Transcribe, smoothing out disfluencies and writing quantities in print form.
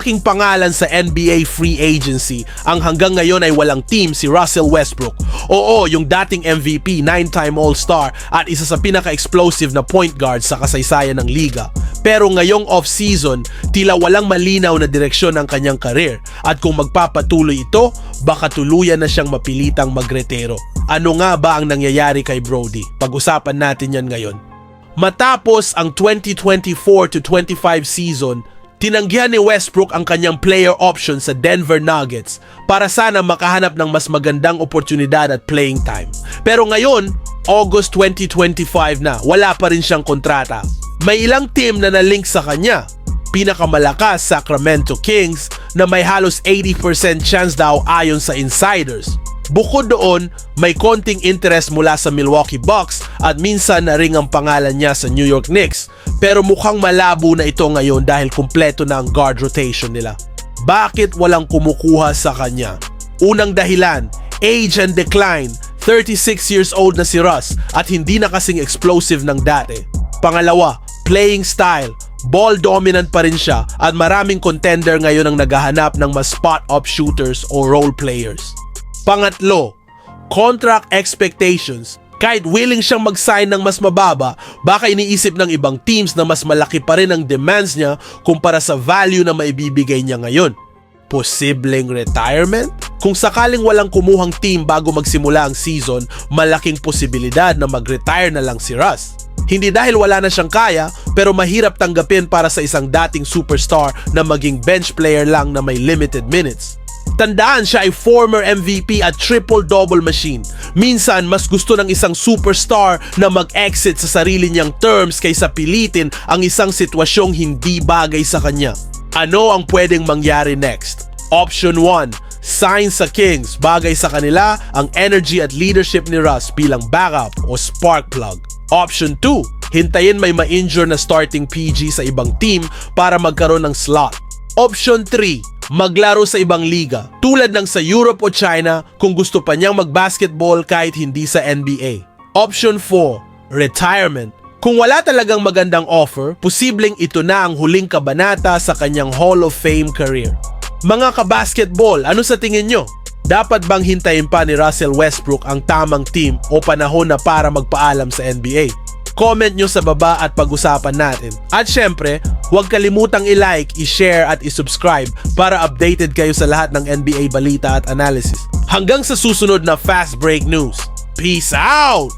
King pangalan sa NBA free agency ang hanggang ngayon ay walang team si Russell Westbrook. Oo, yung dating MVP, 9-time All-Star at isa sa pinaka-explosive na point guard sa kasaysayan ng liga. Pero ngayong off-season, tila walang malinaw na direksyon ng kanyang karir at kung magpapatuloy ito, baka tuluyan na siyang mapilitang magretero. Ano nga ba ang nangyayari kay Brody? Pag-usapan natin yan ngayon. Matapos ang 2024-25 season, tinanggihan ni Westbrook ang kanyang player option sa Denver Nuggets para sana makahanap ng mas magandang oportunidad at playing time. Pero ngayon, August 2025 na, wala pa rin siyang kontrata. May ilang team na na-link sa kanya. Pinakamalakas, Sacramento Kings, na may halos 80% chance daw ayon sa insiders. Bukod doon, may konting interest mula sa Milwaukee Bucks at minsan na ring ang pangalan niya sa New York Knicks. Pero mukhang malabo na ito ngayon dahil kumpleto na ang guard rotation nila. Bakit walang kumukuha sa kanya? Unang dahilan, age and decline. 36 years old na si Russ at hindi na kasing explosive ng dati. Pangalawa, playing style. Ball dominant pa rin siya at maraming contender ngayon ang naghahanap ng mas spot-up shooters o role players. Pangatlo, contract expectations. Kahit willing siyang mag-sign ng mas mababa, baka iniisip ng ibang teams na mas malaki pa rin ang demands niya kumpara sa value na maibibigay niya ngayon. Posibleng retirement? Kung sakaling walang kumuhang team bago magsimula ang season, malaking posibilidad na mag-retire na lang si Russ. Hindi dahil wala na siyang kaya, pero mahirap tanggapin para sa isang dating superstar na maging bench player lang na may limited minutes. Tandaan, siya ay former MVP at triple-double machine. Minsan, mas gusto ng isang superstar na mag-exit sa sarili niyang terms kaysa pilitin ang isang sitwasyong hindi bagay sa kanya. Ano ang pwedeng mangyari next? Option 1, sign sa Kings. Bagay sa kanila ang energy at leadership ni Russ bilang backup o spark plug. Option 2, hintayin may ma-injure na starting PG sa ibang team para magkaroon ng slot. Option 3, maglaro sa ibang liga, tulad ng sa Europe o China kung gusto pa niyang mag-basketball kahit hindi sa NBA. Option 4, retirement. Kung wala talagang magandang offer, posibleng ito na ang huling kabanata sa kanyang Hall of Fame career. Mga kabasketball, ano sa tingin nyo? Dapat bang hintayin pa ni Russell Westbrook ang tamang team o panahon na para magpaalam sa NBA? Comment nyo sa baba at pag-usapan natin. At syempre, huwag kalimutang i-like, i-share at i-subscribe para updated kayo sa lahat ng NBA balita at analysis. Hanggang sa susunod na Fast Break News. Peace out!